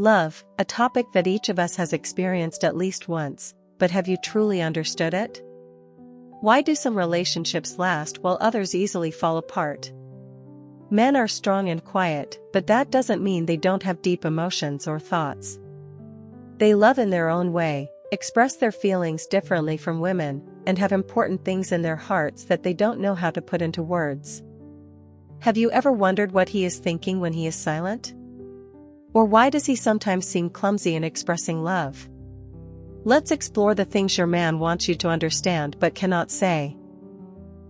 Love, a topic that each of us has experienced at least once, but have you truly understood it? Why do some relationships last while others easily fall apart? Men are strong and quiet, but that doesn't mean they don't have deep emotions or thoughts. They love in their own way, express their feelings differently from women, and have important things in their hearts that they don't know how to put into words. Have you ever wondered what he is thinking when he is silent? Or why does he sometimes seem clumsy in expressing love? Let's explore the things your man wants you to understand but cannot say.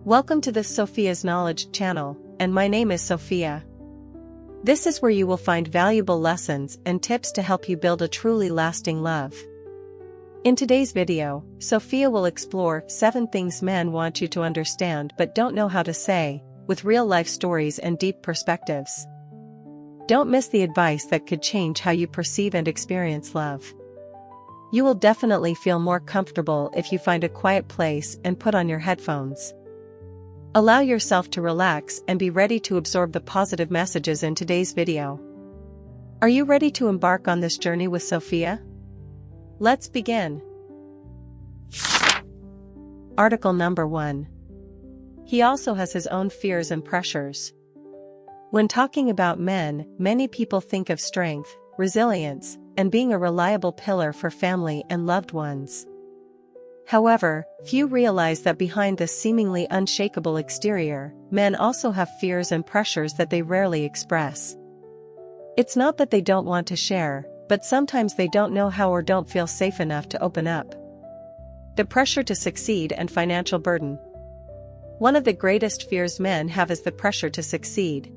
Welcome to the Sophia's Knowledge channel, and my name is Sophia. This is where you will find valuable lessons and tips to help you build a truly lasting love. In today's video, Sophia will explore 7 things men want you to understand but don't know how to say, with real-life stories and deep perspectives. Don't miss the advice that could change how you perceive and experience love. You will definitely feel more comfortable if you find a quiet place and put on your headphones. Allow yourself to relax and be ready to absorb the positive messages in today's video. Are you ready to embark on this journey with Sophia? Let's begin. Article number 1. He also has his own fears and pressures. When talking about men, many people think of strength, resilience, and being a reliable pillar for family and loved ones. However, few realize that behind this seemingly unshakable exterior, men also have fears and pressures that they rarely express. It's not that they don't want to share, but sometimes they don't know how or don't feel safe enough to open up. The pressure to succeed and financial burden. One of the greatest fears men have is the pressure to succeed.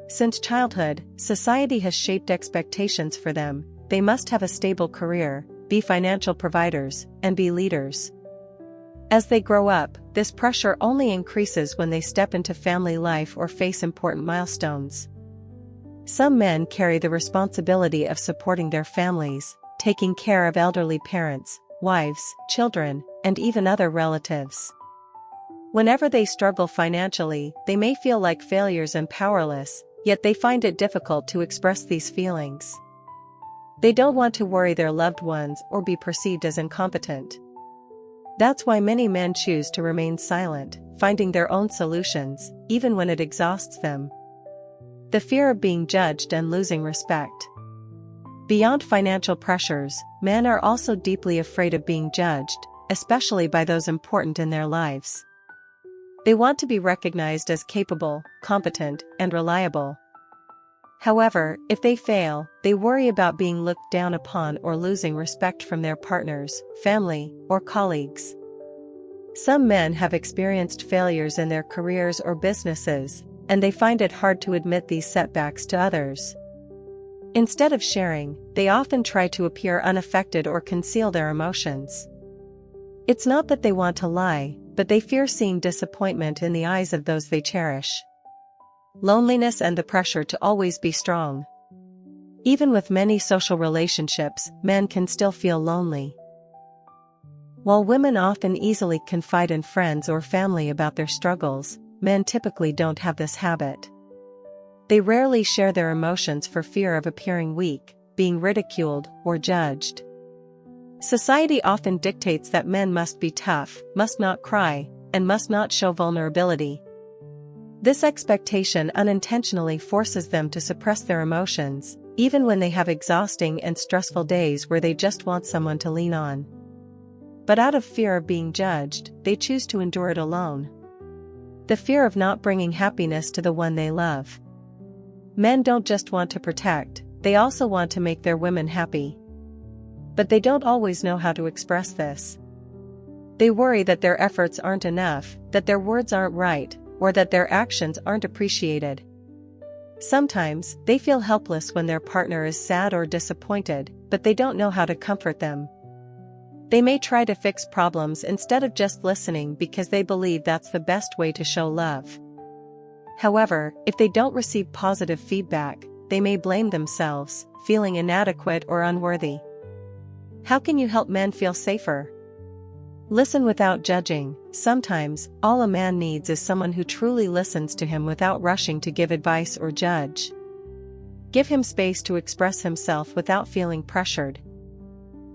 Since childhood, society has shaped expectations for them. They must have a stable career, be financial providers, and be leaders. As they grow up, this pressure only increases when they step into family life or face important milestones. Some men carry the responsibility of supporting their families, taking care of elderly parents, wives, children, and even other relatives. Whenever they struggle financially, they may feel like failures and powerless, yet they find it difficult to express these feelings. They don't want to worry their loved ones or be perceived as incompetent. That's why many men choose to remain silent, finding their own solutions, even when it exhausts them. The fear of being judged and losing respect. Beyond financial pressures, men are also deeply afraid of being judged, especially by those important in their lives. They want to be recognized as capable, competent, and reliable. However, if they fail, they worry about being looked down upon or losing respect from their partners, family, or colleagues. Some men have experienced failures in their careers or businesses, and they find it hard to admit these setbacks to others. Instead of sharing, they often try to appear unaffected or conceal their emotions. It's not that they want to lie, but they fear seeing disappointment in the eyes of those they cherish. Loneliness and the pressure to always be strong. Even with many social relationships, men can still feel lonely. While women often easily confide in friends or family about their struggles, men typically don't have this habit. They rarely share their emotions for fear of appearing weak, being ridiculed, or judged. Society often dictates that men must be tough, must not cry, and must not show vulnerability. This expectation unintentionally forces them to suppress their emotions, even when they have exhausting and stressful days where they just want someone to lean on. But out of fear of being judged, they choose to endure it alone. The fear of not bringing happiness to the one they love. Men don't just want to protect, they also want to make their women happy. But they don't always know how to express this. They worry that their efforts aren't enough, that their words aren't right, or that their actions aren't appreciated. Sometimes, they feel helpless when their partner is sad or disappointed, but they don't know how to comfort them. They may try to fix problems instead of just listening because they believe that's the best way to show love. However, if they don't receive positive feedback, they may blame themselves, feeling inadequate or unworthy. How can you help men feel safer? Listen without judging. Sometimes, all a man needs is someone who truly listens to him without rushing to give advice or judge. Give him space to express himself without feeling pressured.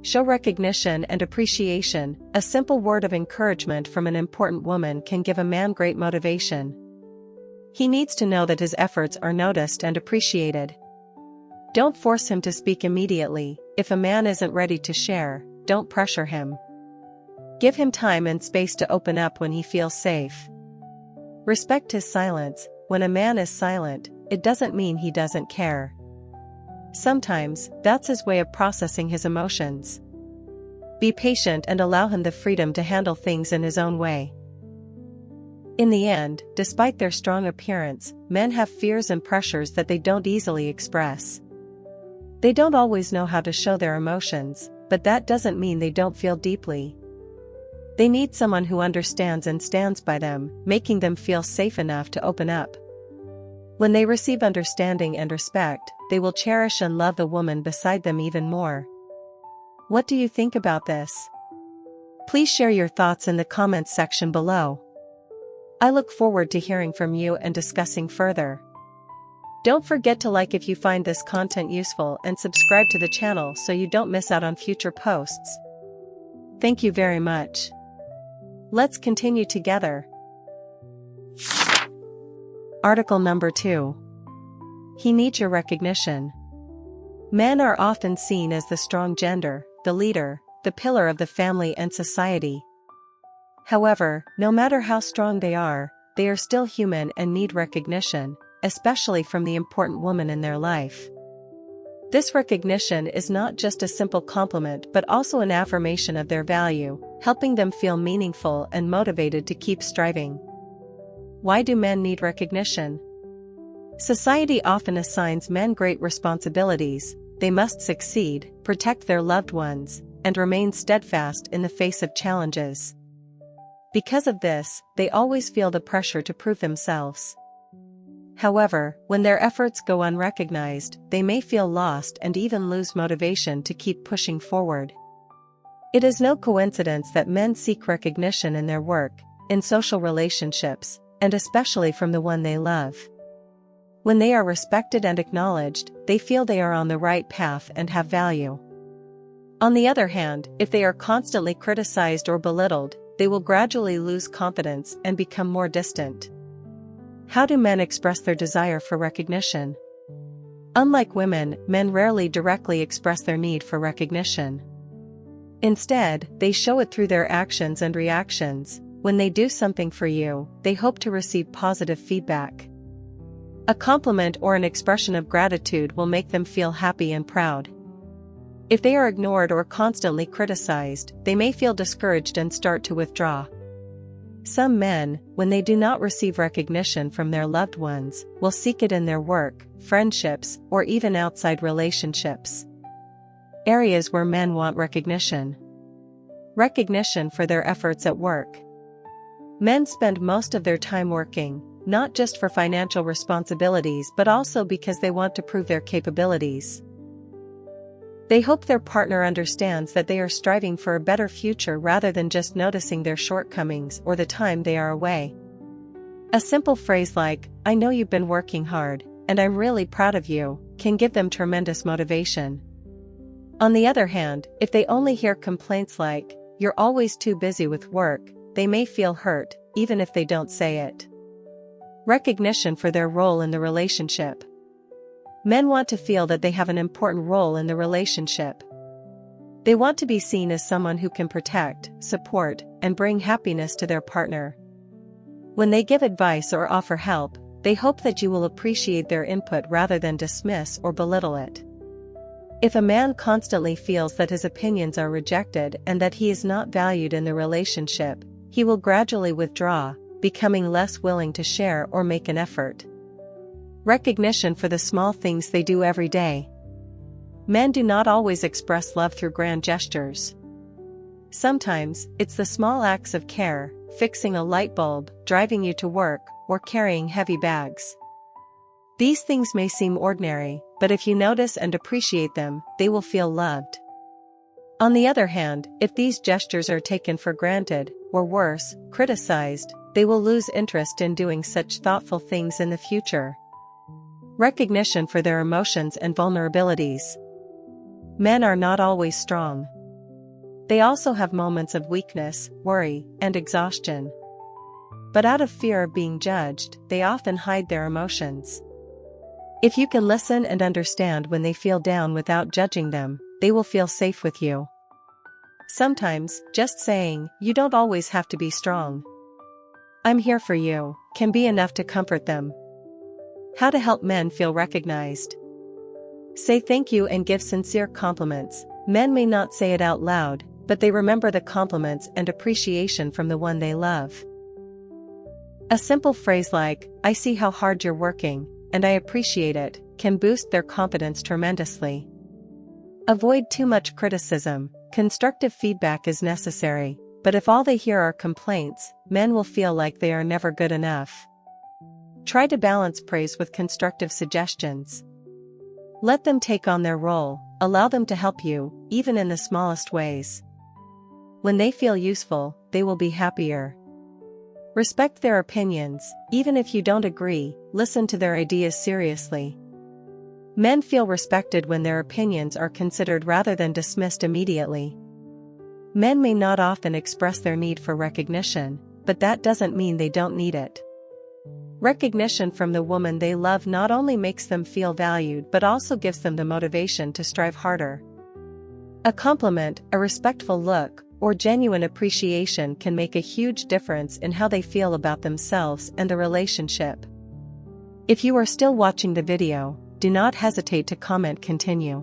Show recognition and appreciation. A simple word of encouragement from an important woman can give a man great motivation. He needs to know that his efforts are noticed and appreciated. Don't force him to speak immediately. If a man isn't ready to share, don't pressure him. Give him time and space to open up when he feels safe. Respect his silence. When a man is silent, it doesn't mean he doesn't care. Sometimes, that's his way of processing his emotions. Be patient and allow him the freedom to handle things in his own way. In the end, despite their strong appearance, men have fears and pressures that they don't easily express. They don't always know how to show their emotions, but that doesn't mean they don't feel deeply. They need someone who understands and stands by them, making them feel safe enough to open up. When they receive understanding and respect, they will cherish and love the woman beside them even more. What do you think about this? Please share your thoughts in the comments section below. I look forward to hearing from you and discussing further. Don't forget to like if you find this content useful and subscribe to the channel so you don't miss out on future posts. Thank you very much. Let's continue together. Article number 2. He needs your recognition. Men are often seen as the strong gender, the leader, the pillar of the family and society. However, no matter how strong they are still human and need recognition, especially from the important woman in their life. This recognition is not just a simple compliment but also an affirmation of their value, helping them feel meaningful and motivated to keep striving. Why do men need recognition? Society often assigns men great responsibilities. They must succeed, protect their loved ones, and remain steadfast in the face of challenges. Because of this, they always feel the pressure to prove themselves. However, when their efforts go unrecognized, they may feel lost and even lose motivation to keep pushing forward. It is no coincidence that men seek recognition in their work, in social relationships, and especially from the one they love. When they are respected and acknowledged, they feel they are on the right path and have value. On the other hand, if they are constantly criticized or belittled, they will gradually lose confidence and become more distant. How do men express their desire for recognition? Unlike women, men rarely directly express their need for recognition. Instead, they show it through their actions and reactions. When they do something for you, they hope to receive positive feedback. A compliment or an expression of gratitude will make them feel happy and proud. If they are ignored or constantly criticized, they may feel discouraged and start to withdraw. Some men, when they do not receive recognition from their loved ones, will seek it in their work, friendships, or even outside relationships. Areas where men want recognition. Recognition for their efforts at work. Men spend most of their time working, not just for financial responsibilities but also because they want to prove their capabilities. They hope their partner understands that they are striving for a better future rather than just noticing their shortcomings or the time they are away. A simple phrase like, "I know you've been working hard, and I'm really proud of you," can give them tremendous motivation. On the other hand, if they only hear complaints like, "You're always too busy with work," they may feel hurt, even if they don't say it. Recognition for their role in the relationship. Men want to feel that they have an important role in the relationship. They want to be seen as someone who can protect, support, and bring happiness to their partner. When they give advice or offer help, they hope that you will appreciate their input rather than dismiss or belittle it. If a man constantly feels that his opinions are rejected and that he is not valued in the relationship, he will gradually withdraw, becoming less willing to share or make an effort. Recognition for the small things they do every day. Men do not always express love through grand gestures. Sometimes, it's the small acts of care, fixing a light bulb, driving you to work, or carrying heavy bags. These things may seem ordinary, but if you notice and appreciate them, they will feel loved. On the other hand, if these gestures are taken for granted, or worse, criticized, they will lose interest in doing such thoughtful things in the future. Recognition for their emotions and vulnerabilities. Men are not always strong. They also have moments of weakness, worry, and exhaustion. But out of fear of being judged, they often hide their emotions. If you can listen and understand when they feel down without judging them, they will feel safe with you. Sometimes, just saying, "You don't always have to be strong. I'm here for you," can be enough to comfort them. How to help men feel recognized. Say thank you and give sincere compliments. Men may not say it out loud, but they remember the compliments and appreciation from the one they love. A simple phrase like, "I see how hard you're working, and I appreciate it," can boost their confidence tremendously. Avoid too much criticism. Constructive feedback is necessary, but if all they hear are complaints, men will feel like they are never good enough. Try to balance praise with constructive suggestions. Let them take on their role, allow them to help you, even in the smallest ways. When they feel useful, they will be happier. Respect their opinions, even if you don't agree, listen to their ideas seriously. Men feel respected when their opinions are considered rather than dismissed immediately. Men may not often express their need for recognition, but that doesn't mean they don't need it. Recognition from the woman they love not only makes them feel valued but also gives them the motivation to strive harder. A compliment, a respectful look, or genuine appreciation can make a huge difference in how they feel about themselves and the relationship. If you are still watching the video, do not hesitate to comment continue.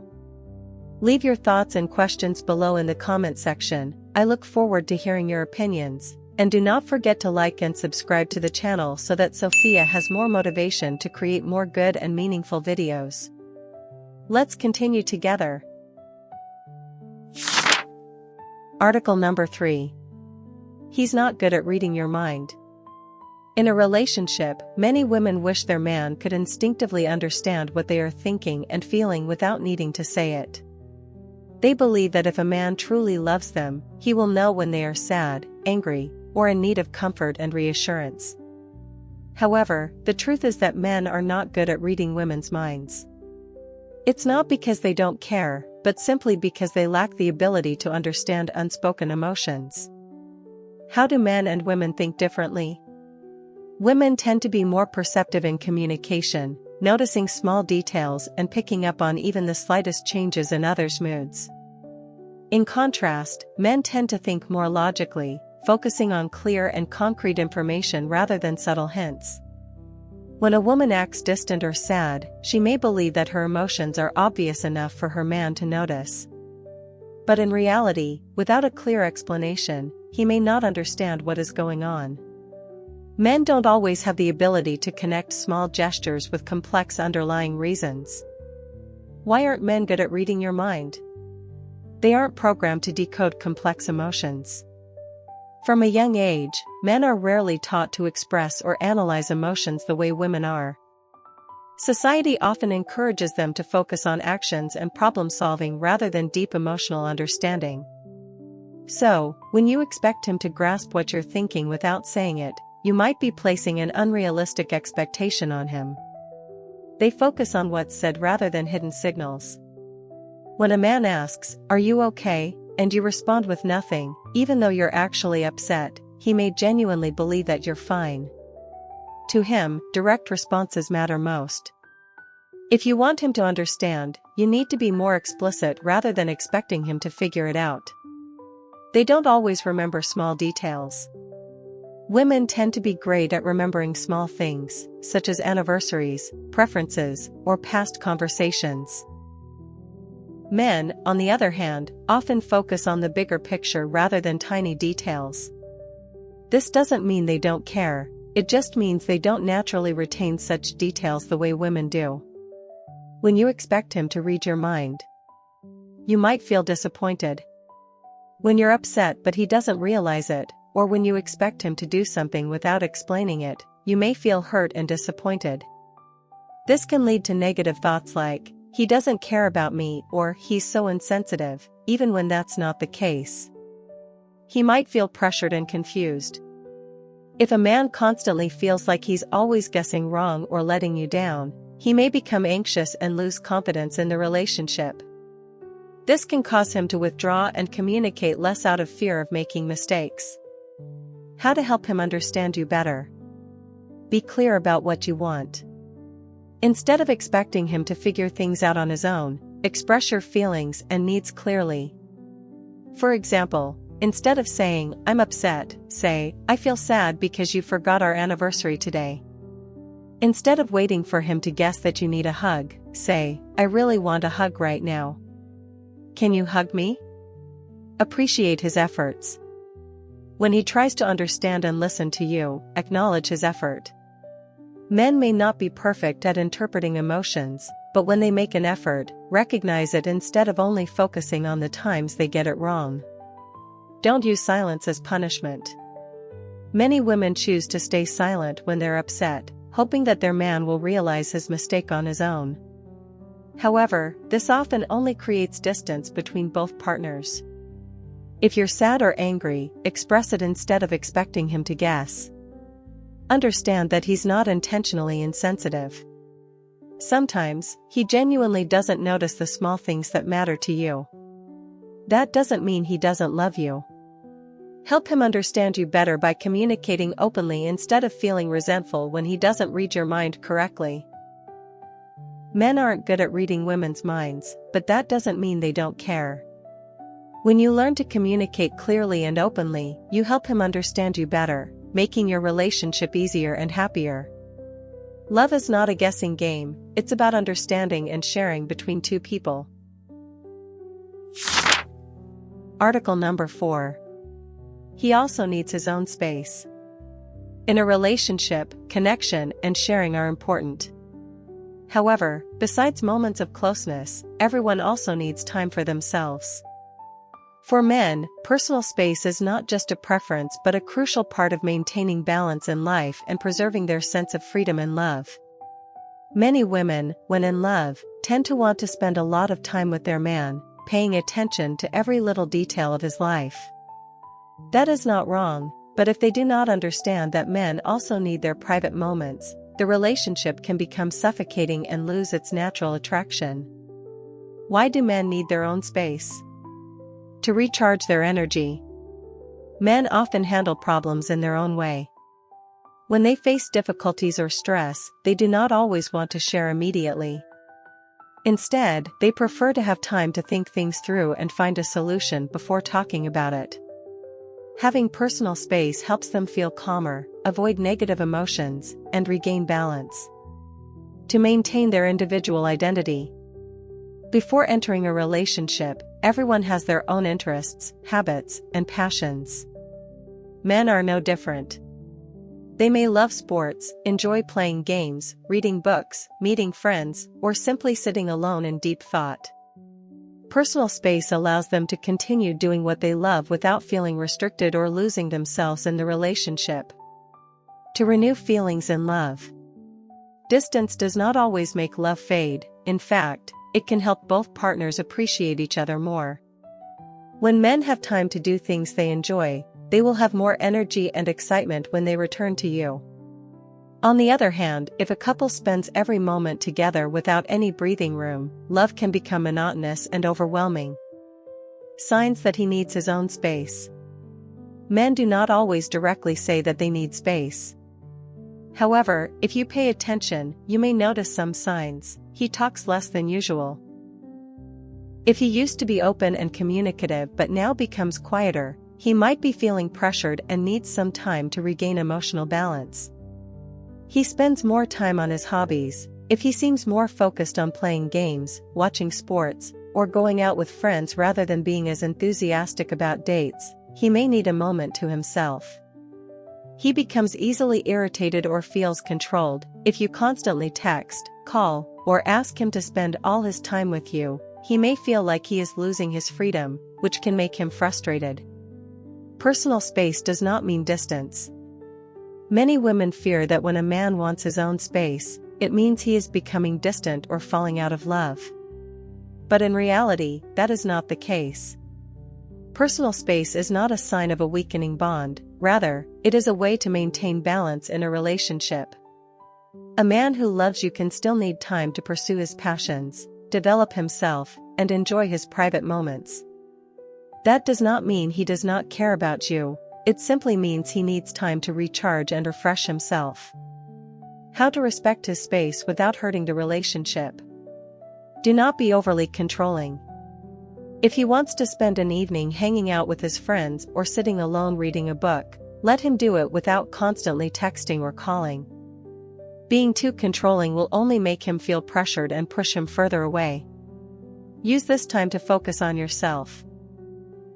Leave your thoughts and questions below in the comment section. I look forward to hearing your opinions. And do not forget to like and subscribe to the channel so that Sophia has more motivation to create more good and meaningful videos. Let's continue together. Article number 3. He's not good at reading your mind. In a relationship, many women wish their man could instinctively understand what they are thinking and feeling without needing to say it. They believe that if a man truly loves them, he will know when they are sad, angry, or in need of comfort and reassurance. However, the truth is that men are not good at reading women's minds. It's not because they don't care, but simply because they lack the ability to understand unspoken emotions. How do men and women think differently? Women tend to be more perceptive in communication, noticing small details and picking up on even the slightest changes in others' moods. In contrast, men tend to think more logically, focusing on clear and concrete information rather than subtle hints. When a woman acts distant or sad, she may believe that her emotions are obvious enough for her man to notice. But in reality, without a clear explanation, he may not understand what is going on. Men don't always have the ability to connect small gestures with complex underlying reasons. Why aren't men good at reading your mind? They aren't programmed to decode complex emotions. From a young age, men are rarely taught to express or analyze emotions the way women are. Society often encourages them to focus on actions and problem-solving rather than deep emotional understanding. So, when you expect him to grasp what you're thinking without saying it, you might be placing an unrealistic expectation on him. They focus on what's said rather than hidden signals. When a man asks, "Are you okay?" and you respond with nothing, even though you're actually upset, he may genuinely believe that you're fine. To him, direct responses matter most. If you want him to understand, you need to be more explicit rather than expecting him to figure it out. They don't always remember small details. Women tend to be great at remembering small things, such as anniversaries, preferences, or past conversations. Men, on the other hand, often focus on the bigger picture rather than tiny details. This doesn't mean they don't care, it just means they don't naturally retain such details the way women do. When you expect him to read your mind, you might feel disappointed. When you're upset but he doesn't realize it, or when you expect him to do something without explaining it, you may feel hurt and disappointed. This can lead to negative thoughts like, "He doesn't care about me," or "He's so insensitive," even when that's not the case. He might feel pressured and confused. If a man constantly feels like he's always guessing wrong or letting you down, He may become anxious and lose confidence in the relationship. This can cause him to withdraw and communicate less out of fear of making mistakes. How to help him understand you better? Be clear about what you want. Instead of expecting him to figure things out on his own, express your feelings and needs clearly. For example, instead of saying, "I'm upset," say, "I feel sad because you forgot our anniversary today." Instead of waiting for him to guess that you need a hug, say, "I really want a hug right now. Can you hug me?" Appreciate his efforts. When he tries to understand and listen to you, acknowledge his effort. Men may not be perfect at interpreting emotions, but when they make an effort, recognize it instead of only focusing on the times they get it wrong. Don't use silence as punishment. Many women choose to stay silent when they're upset, hoping that their man will realize his mistake on his own. However, this often only creates distance between both partners. If you're sad or angry, express it instead of expecting him to guess. Understand that he's not intentionally insensitive. Sometimes, he genuinely doesn't notice the small things that matter to you. That doesn't mean he doesn't love you. Help him understand you better by communicating openly instead of feeling resentful when he doesn't read your mind correctly. Men aren't good at reading women's minds, but that doesn't mean they don't care. When you learn to communicate clearly and openly, you help him understand you better, making your relationship easier and happier. Love is not a guessing game, it's about understanding and sharing between two people. Article number 4. He also needs his own space. In a relationship, connection and sharing are important. However, besides moments of closeness, everyone also needs time for themselves. For men, personal space is not just a preference but a crucial part of maintaining balance in life and preserving their sense of freedom and love. Many women, when in love, tend to want to spend a lot of time with their man, paying attention to every little detail of his life. That is not wrong, but if they do not understand that men also need their private moments, the relationship can become suffocating and lose its natural attraction. Why do men need their own space? To recharge their energy. Men often handle problems in their own way. When they face difficulties or stress, they do not always want to share immediately. Instead, they prefer to have time to think things through and find a solution before talking about it. Having personal space helps them feel calmer, avoid negative emotions, and regain balance. To maintain their individual identity. Before entering a relationship, everyone has their own interests, habits, and passions. Men are no different. They may love sports, enjoy playing games, reading books, meeting friends, or simply sitting alone in deep thought. Personal space allows them to continue doing what they love without feeling restricted or losing themselves in the relationship. To renew feelings in love. Distance does not always make love fade, in fact, it can help both partners appreciate each other more. When men have time to do things they enjoy, they will have more energy and excitement when they return to you. On the other hand, if a couple spends every moment together without any breathing room, love can become monotonous and overwhelming. Signs that he needs his own space. Men do not always directly say that they need space. However, if you pay attention, you may notice some signs. He talks less than usual. If he used to be open and communicative but now becomes quieter, he might be feeling pressured and needs some time to regain emotional balance. He spends more time on his hobbies. If he seems more focused on playing games, watching sports, or going out with friends rather than being as enthusiastic about dates, he may need a moment to himself. He becomes easily irritated or feels controlled. If you constantly text, call, or ask him to spend all his time with you, he may feel like he is losing his freedom, which can make him frustrated. Personal space does not mean distance. Many women fear that when a man wants his own space, it means he is becoming distant or falling out of love. But in reality, that is not the case. Personal space is not a sign of a weakening bond, rather, it is a way to maintain balance in a relationship. A man who loves you can still need time to pursue his passions, develop himself, and enjoy his private moments. That does not mean he does not care about you, it simply means he needs time to recharge and refresh himself. How to respect his space without hurting the relationship. Do not be overly controlling. If he wants to spend an evening hanging out with his friends or sitting alone reading a book, let him do it without constantly texting or calling. Being too controlling will only make him feel pressured and push him further away. Use this time to focus on yourself.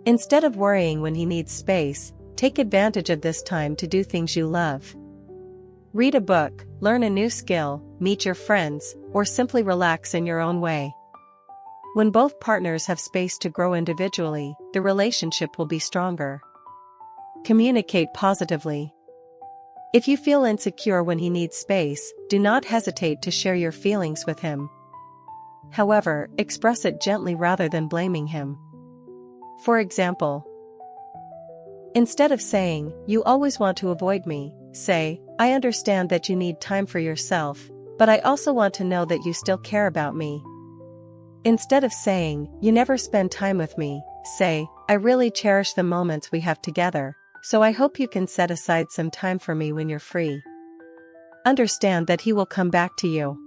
Instead of worrying when he needs space, take advantage of this time to do things you love. Read a book, learn a new skill, meet your friends, or simply relax in your own way. When both partners have space to grow individually, the relationship will be stronger. Communicate positively. If you feel insecure when he needs space, do not hesitate to share your feelings with him. However, express it gently rather than blaming him. For example, instead of saying, "You always want to avoid me," say, "I understand that you need time for yourself, but I also want to know that you still care about me." Instead of saying, "You never spend time with me," say, "I really cherish the moments we have together, so I hope you can set aside some time for me when you're free." Understand that he will come back to you.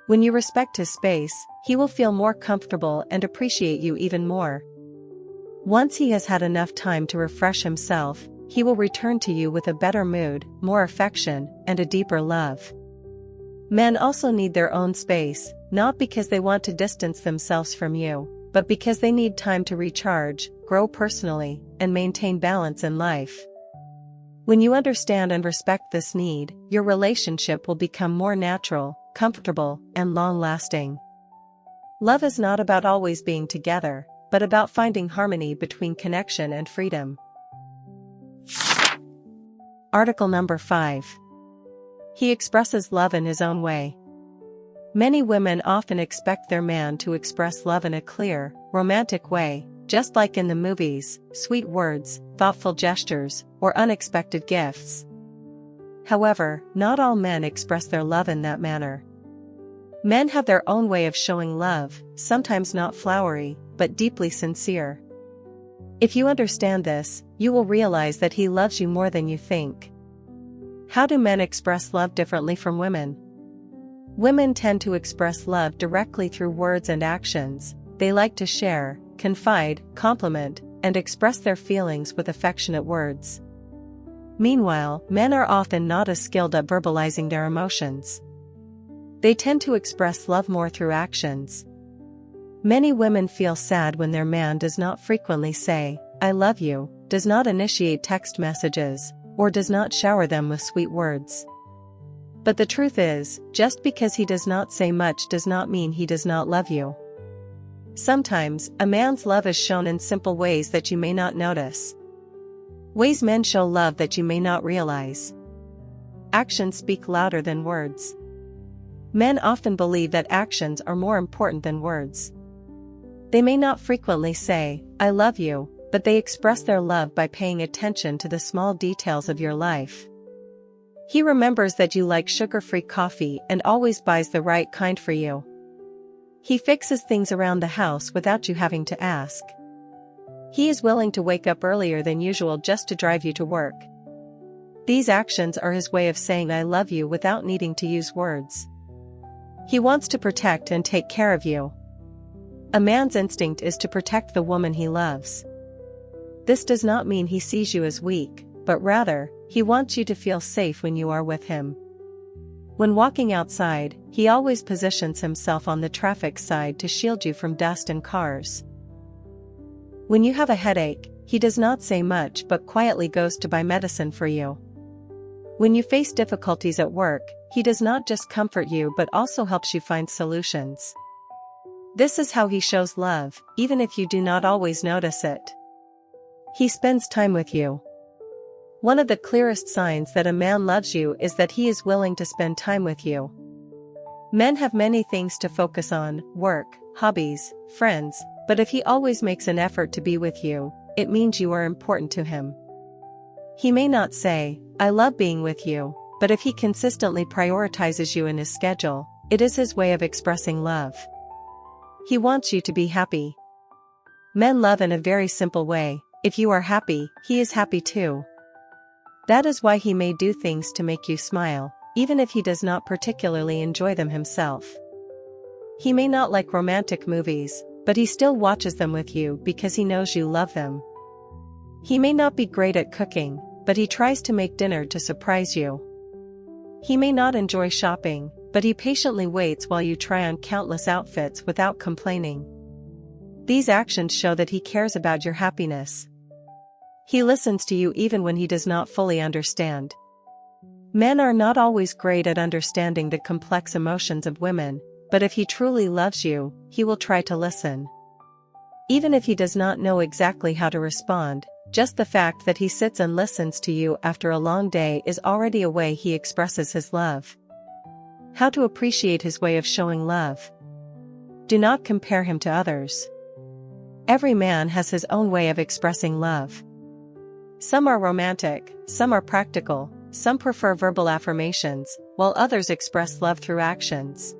When you respect his space, he will feel more comfortable and appreciate you even more. Once he has had enough time to refresh himself, he will return to you with a better mood, more affection, and a deeper love. Men also need their own space, not because they want to distance themselves from you, but because they need time to recharge, grow personally, and maintain balance in life. When you understand and respect this need, your relationship will become more natural, comfortable, and long-lasting. Love is not about always being together, but about finding harmony between connection and freedom. Article number 5. He expresses love in his own way. Many women often expect their man to express love in a clear, romantic way, just like in the movies, sweet words, thoughtful gestures, or unexpected gifts. However, not all men express their love in that manner. Men have their own way of showing love, sometimes not flowery, but deeply sincere. If you understand this, you will realize that he loves you more than you think. How do men express love differently from women? Women tend to express love directly through words and actions. They like to share, confide, compliment, and express their feelings with affectionate words. Meanwhile, men are often not as skilled at verbalizing their emotions. They tend to express love more through actions. Many women feel sad when their man does not frequently say, "I love you," does not initiate text messages, or does not shower them with sweet words. But the truth is, just because he does not say much does not mean he does not love you. Sometimes, a man's love is shown in simple ways that you may not notice. Ways men show love that you may not realize. Actions speak louder than words. Men often believe that actions are more important than words. They may not frequently say, "I love you," but they express their love by paying attention to the small details of your life. He remembers that you like sugar-free coffee and always buys the right kind for you. He fixes things around the house without you having to ask. He is willing to wake up earlier than usual just to drive you to work. These actions are his way of saying "I love you" without needing to use words. He wants to protect and take care of you. A man's instinct is to protect the woman he loves. This does not mean he sees you as weak, but rather, he wants you to feel safe when you are with him. When walking outside, he always positions himself on the traffic side to shield you from dust and cars. When you have a headache, he does not say much but quietly goes to buy medicine for you. When you face difficulties at work, he does not just comfort you but also helps you find solutions. This is how he shows love, even if you do not always notice it. He spends time with you. One of the clearest signs that a man loves you is that he is willing to spend time with you. Men have many things to focus on, work, hobbies, friends, but if he always makes an effort to be with you, it means you are important to him. He may not say, "I love being with you," but if he consistently prioritizes you in his schedule, it is his way of expressing love. He wants you to be happy. Men love in a very simple way: if you are happy, he is happy too. That is why he may do things to make you smile, even if he does not particularly enjoy them himself. He may not like romantic movies, but he still watches them with you because he knows you love them. He may not be great at cooking, but he tries to make dinner to surprise you. He may not enjoy shopping, but he patiently waits while you try on countless outfits without complaining. These actions show that he cares about your happiness. He listens to you even when he does not fully understand. Men are not always great at understanding the complex emotions of women, but if he truly loves you, he will try to listen. Even if he does not know exactly how to respond, just the fact that he sits and listens to you after a long day is already a way he expresses his love. How to appreciate his way of showing love. Do not compare him to others. Every man has his own way of expressing love. Some are romantic, some are practical, some prefer verbal affirmations, while others express love through actions.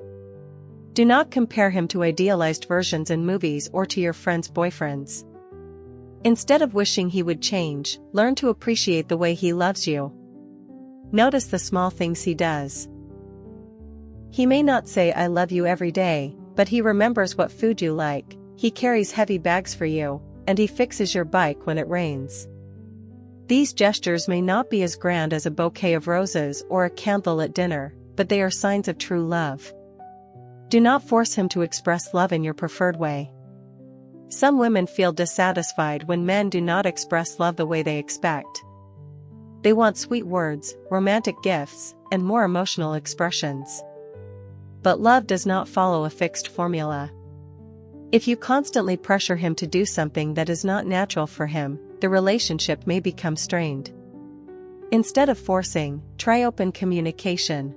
Do not compare him to idealized versions in movies or to your friends' boyfriends. Instead of wishing he would change, learn to appreciate the way he loves you. Notice the small things he does. He may not say "I love you" every day, but he remembers what food you like, he carries heavy bags for you, and he fixes your bike when it rains. These gestures may not be as grand as a bouquet of roses or a candle at dinner, but they are signs of true love. Do not force him to express love in your preferred way. Some women feel dissatisfied when men do not express love the way they expect. They want sweet words, romantic gifts, and more emotional expressions. But love does not follow a fixed formula. If you constantly pressure him to do something that is not natural for him, the relationship may become strained. Instead of forcing, try open communication.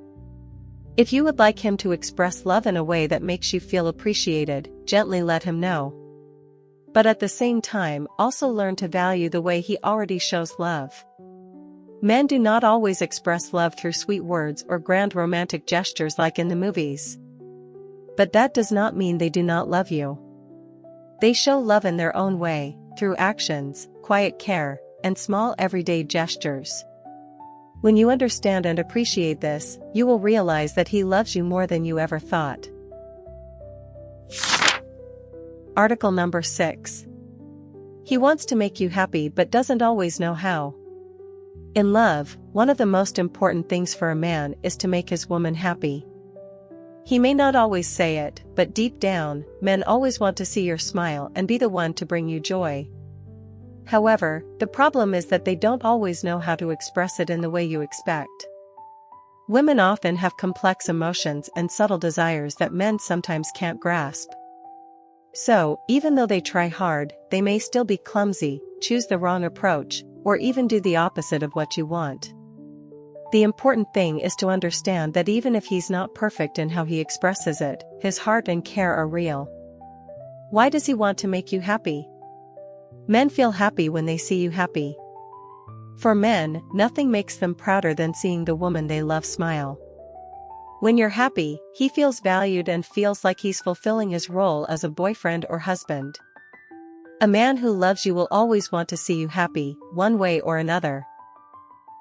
If you would like him to express love in a way that makes you feel appreciated, gently let him know. But at the same time, also learn to value the way he already shows love. Men do not always express love through sweet words or grand romantic gestures like in the movies. But that does not mean they do not love you. They show love in their own way, through actions, quiet care, and small everyday gestures. When you understand and appreciate this, you will realize that he loves you more than you ever thought. Article number 6. He wants to make you happy but doesn't always know how. In love, one of the most important things for a man is to make his woman happy. He may not always say it, but deep down, men always want to see your smile and be the one to bring you joy. However, the problem is that they don't always know how to express it in the way you expect. Women often have complex emotions and subtle desires that men sometimes can't grasp. So, even though they try hard, they may still be clumsy, choose the wrong approach, or even do the opposite of what you want. The important thing is to understand that even if he's not perfect in how he expresses it, his heart and care are real. Why does he want to make you happy? Men feel happy when they see you happy. For men, nothing makes them prouder than seeing the woman they love smile. When you're happy, he feels valued and feels like he's fulfilling his role as a boyfriend or husband. A man who loves you will always want to see you happy, one way or another.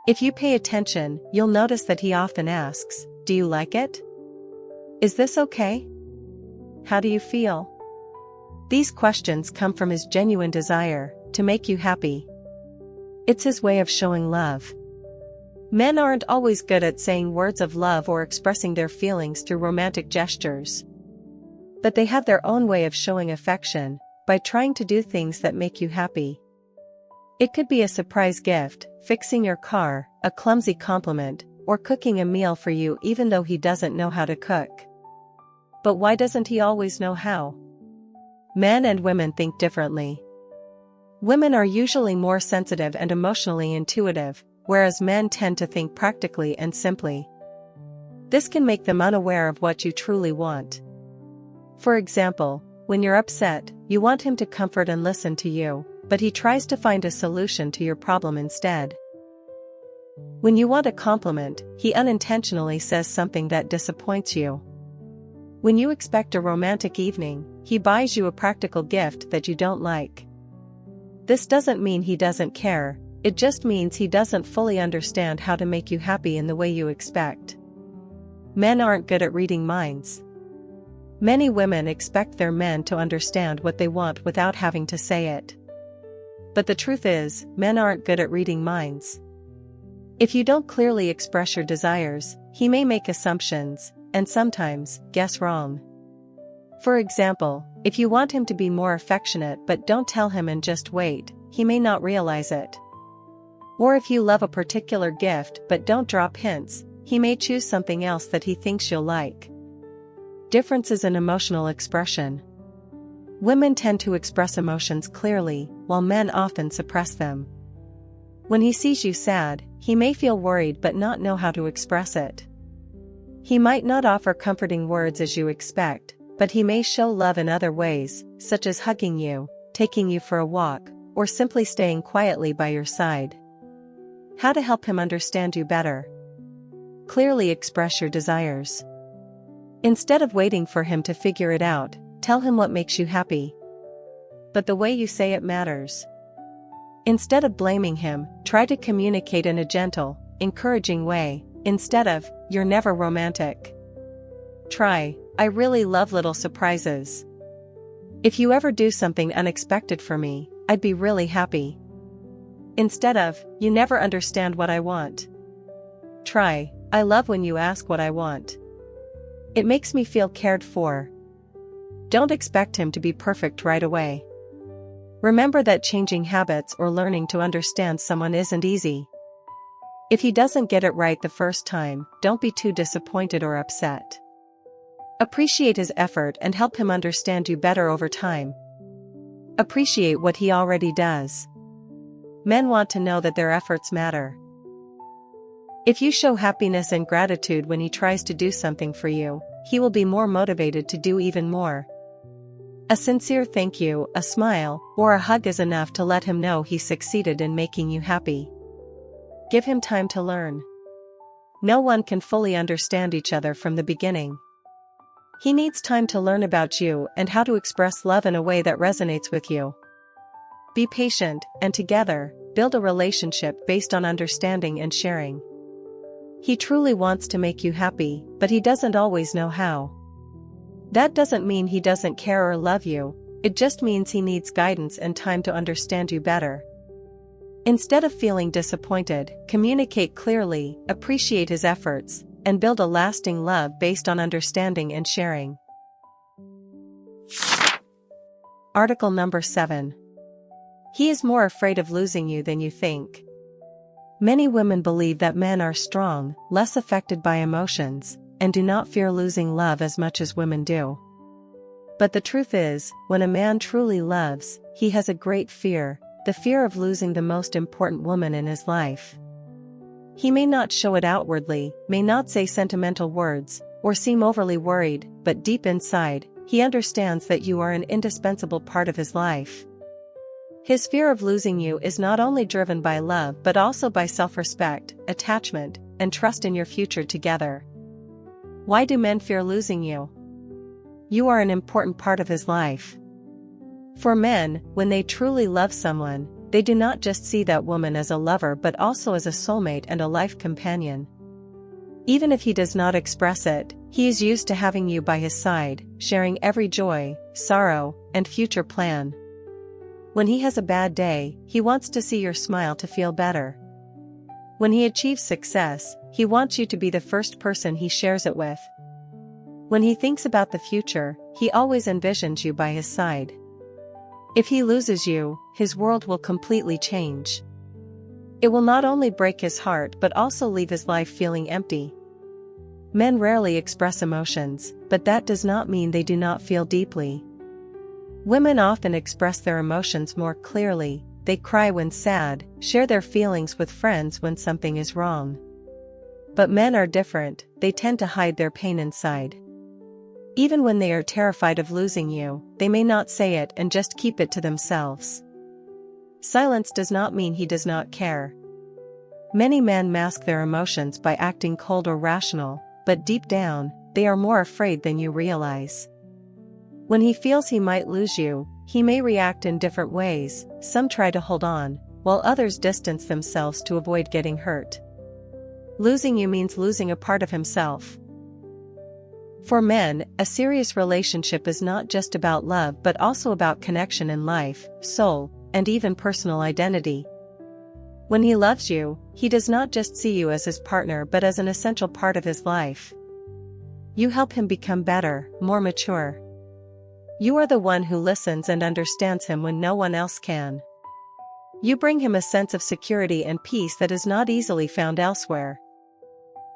If you pay attention, you'll notice that he often asks, "Do you like it? Is this okay? How do you feel?" These questions come from his genuine desire to make you happy. It's his way of showing love. Men aren't always good at saying words of love or expressing their feelings through romantic gestures. But they have their own way of showing affection, by trying to do things that make you happy. It could be a surprise gift, fixing your car, a clumsy compliment, or cooking a meal for you even though he doesn't know how to cook. But why doesn't he always know how? Men and women think differently. Women are usually more sensitive and emotionally intuitive, whereas men tend to think practically and simply. This can make them unaware of what you truly want. For example, when you're upset, you want him to comfort and listen to you, but he tries to find a solution to your problem instead. When you want a compliment, he unintentionally says something that disappoints you. When you expect a romantic evening, he buys you a practical gift that you don't like. This doesn't mean he doesn't care, it just means he doesn't fully understand how to make you happy in the way you expect. Men aren't good at reading minds. Many women expect their men to understand what they want without having to say it. But the truth is, men aren't good at reading minds. If you don't clearly express your desires, he may make assumptions, and sometimes, guess wrong. For example, if you want him to be more affectionate but don't tell him and just wait, he may not realize it. Or if you love a particular gift but don't drop hints, he may choose something else that he thinks you'll like. Differences in emotional expression. Women tend to express emotions clearly, while men often suppress them. When he sees you sad, he may feel worried but not know how to express it. He might not offer comforting words as you expect, but he may show love in other ways, such as hugging you, taking you for a walk, or simply staying quietly by your side. How to help him understand you better? Clearly express your desires. Instead of waiting for him to figure it out, tell him what makes you happy. But the way you say it matters. Instead of blaming him, try to communicate in a gentle, encouraging way, instead of, "You're never romantic." Try, "I really love little surprises. If you ever do something unexpected for me, I'd be really happy." Instead of, "You never understand what I want." Try, "I love when you ask what I want. It makes me feel cared for." Don't expect him to be perfect right away. Remember that changing habits or learning to understand someone isn't easy. If he doesn't get it right the first time, don't be too disappointed or upset. Appreciate his effort and help him understand you better over time. Appreciate what he already does. Men want to know that their efforts matter. If you show happiness and gratitude when he tries to do something for you, he will be more motivated to do even more. A sincere thank you, a smile, or a hug is enough to let him know he succeeded in making you happy. Give him time to learn. No one can fully understand each other from the beginning. He needs time to learn about you and how to express love in a way that resonates with you. Be patient, and together, build a relationship based on understanding and sharing. He truly wants to make you happy, but he doesn't always know how. That doesn't mean he doesn't care or love you, it just means he needs guidance and time to understand you better. Instead of feeling disappointed, communicate clearly, appreciate his efforts, and build a lasting love based on understanding and sharing. Article number 7. He is more afraid of losing you than you think. Many women believe that men are strong, less affected by emotions, and do not fear losing love as much as women do. But the truth is, when a man truly loves, he has a great fear, the fear of losing the most important woman in his life. He may not show it outwardly, may not say sentimental words, or seem overly worried, but deep inside, he understands that you are an indispensable part of his life. His fear of losing you is not only driven by love but also by self-respect, attachment, and trust in your future together. Why do men fear losing you? You are an important part of his life. For men, when they truly love someone, they do not just see that woman as a lover but also as a soulmate and a life companion. Even if he does not express it, he is used to having you by his side, sharing every joy, sorrow, and future plan. When he has a bad day, he wants to see your smile to feel better. When he achieves success, he wants you to be the first person he shares it with. When he thinks about the future, he always envisions you by his side. If he loses you, his world will completely change. It will not only break his heart but also leave his life feeling empty. Men rarely express emotions, but that does not mean they do not feel deeply. Women often express their emotions more clearly, they cry when sad, share their feelings with friends when something is wrong. But men are different, they tend to hide their pain inside. Even when they are terrified of losing you, they may not say it and just keep it to themselves. Silence does not mean he does not care. Many men mask their emotions by acting cold or rational, but deep down, they are more afraid than you realize. When he feels he might lose you, he may react in different ways. Some try to hold on, while others distance themselves to avoid getting hurt. Losing you means losing a part of himself. For men, a serious relationship is not just about love but also about connection in life, soul, and even personal identity. When he loves you, he does not just see you as his partner but as an essential part of his life. You help him become better, more mature. You are the one who listens and understands him when no one else can. You bring him a sense of security and peace that is not easily found elsewhere.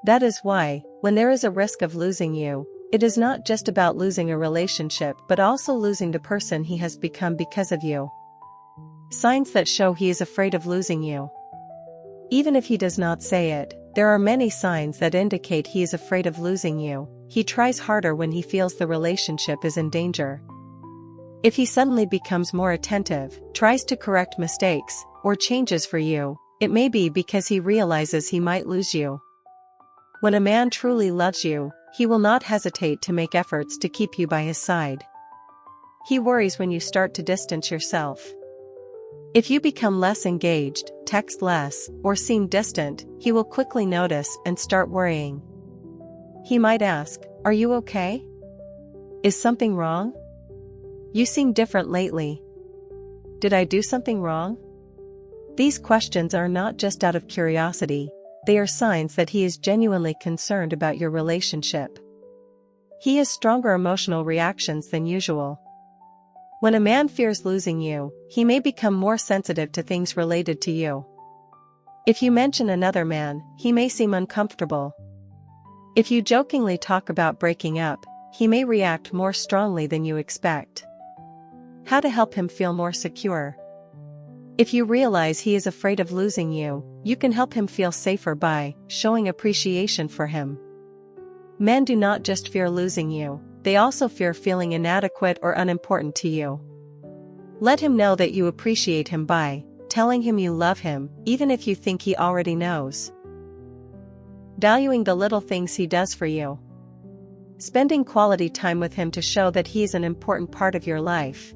That is why, when there is a risk of losing you, it is not just about losing a relationship but also losing the person he has become because of you. Signs that show he is afraid of losing you. Even if he does not say it, there are many signs that indicate he is afraid of losing you. He tries harder when he feels the relationship is in danger. If he suddenly becomes more attentive, tries to correct mistakes, or changes for you, it may be because he realizes he might lose you. When a man truly loves you, he will not hesitate to make efforts to keep you by his side. He worries when you start to distance yourself. If you become less engaged, text less, or seem distant, he will quickly notice and start worrying. He might ask, "Are you okay? Is something wrong? You seem different lately. Did I do something wrong?" These questions are not just out of curiosity, they are signs that he is genuinely concerned about your relationship. He has stronger emotional reactions than usual. When a man fears losing you, he may become more sensitive to things related to you. If you mention another man, he may seem uncomfortable. If you jokingly talk about breaking up, he may react more strongly than you expect. How to help him feel more secure? If you realize he is afraid of losing you, you can help him feel safer by showing appreciation for him. Men do not just fear losing you, they also fear feeling inadequate or unimportant to you. Let him know that you appreciate him by telling him you love him, even if you think he already knows. Valuing the little things he does for you. Spending quality time with him to show that he is an important part of your life.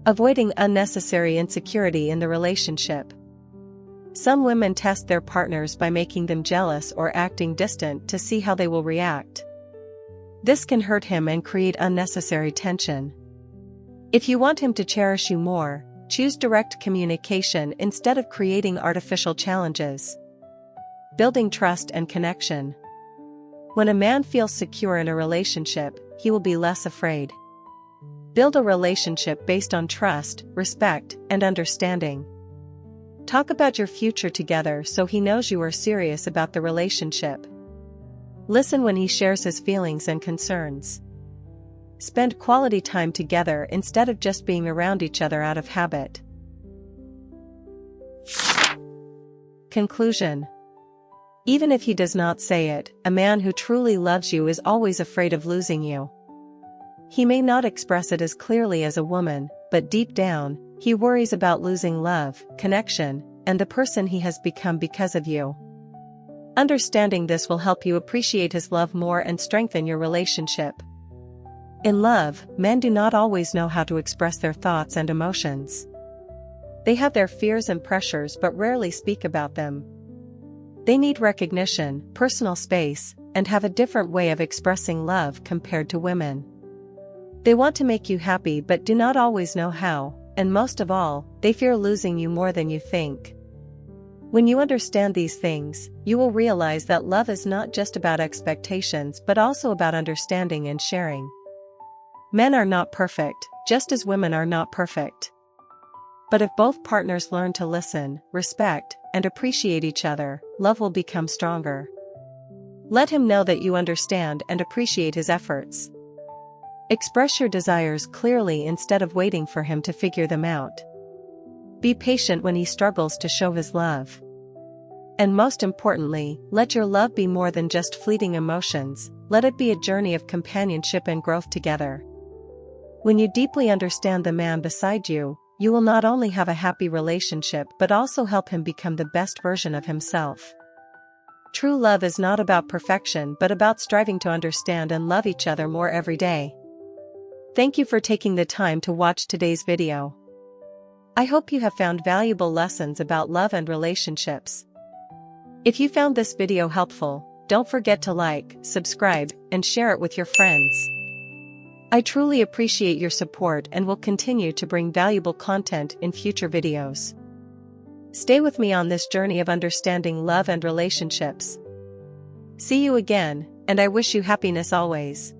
Avoiding unnecessary insecurity in the relationship. Some women test their partners by making them jealous or acting distant to see how they will react. This can hurt him and create unnecessary tension. If you want him to cherish you more, choose direct communication instead of creating artificial challenges. Building trust and connection. When a man feels secure in a relationship, he will be less afraid. Build a relationship based on trust, respect, and understanding. Talk about your future together so he knows you are serious about the relationship. Listen when he shares his feelings and concerns. Spend quality time together instead of just being around each other out of habit. Conclusion. Even if he does not say it, a man who truly loves you is always afraid of losing you. He may not express it as clearly as a woman, but deep down, he worries about losing love, connection, and the person he has become because of you. Understanding this will help you appreciate his love more and strengthen your relationship. In love, men do not always know how to express their thoughts and emotions. They have their fears and pressures but rarely speak about them. They need recognition, personal space, and have a different way of expressing love compared to women. They want to make you happy but do not always know how, and most of all, they fear losing you more than you think. When you understand these things, you will realize that love is not just about expectations but also about understanding and sharing. Men are not perfect, just as women are not perfect. But if both partners learn to listen, respect, and appreciate each other, love will become stronger. Let him know that you understand and appreciate his efforts. Express your desires clearly instead of waiting for him to figure them out. Be patient when he struggles to show his love. And most importantly, let your love be more than just fleeting emotions, let it be a journey of companionship and growth together. When you deeply understand the man beside you, you will not only have a happy relationship but also help him become the best version of himself. True love is not about perfection but about striving to understand and love each other more every day. Thank you for taking the time to watch today's video. I hope you have found valuable lessons about love and relationships. If you found this video helpful, don't forget to like, subscribe, and share it with your friends. I truly appreciate your support and will continue to bring valuable content in future videos. Stay with me on this journey of understanding love and relationships. See you again, and I wish you happiness always.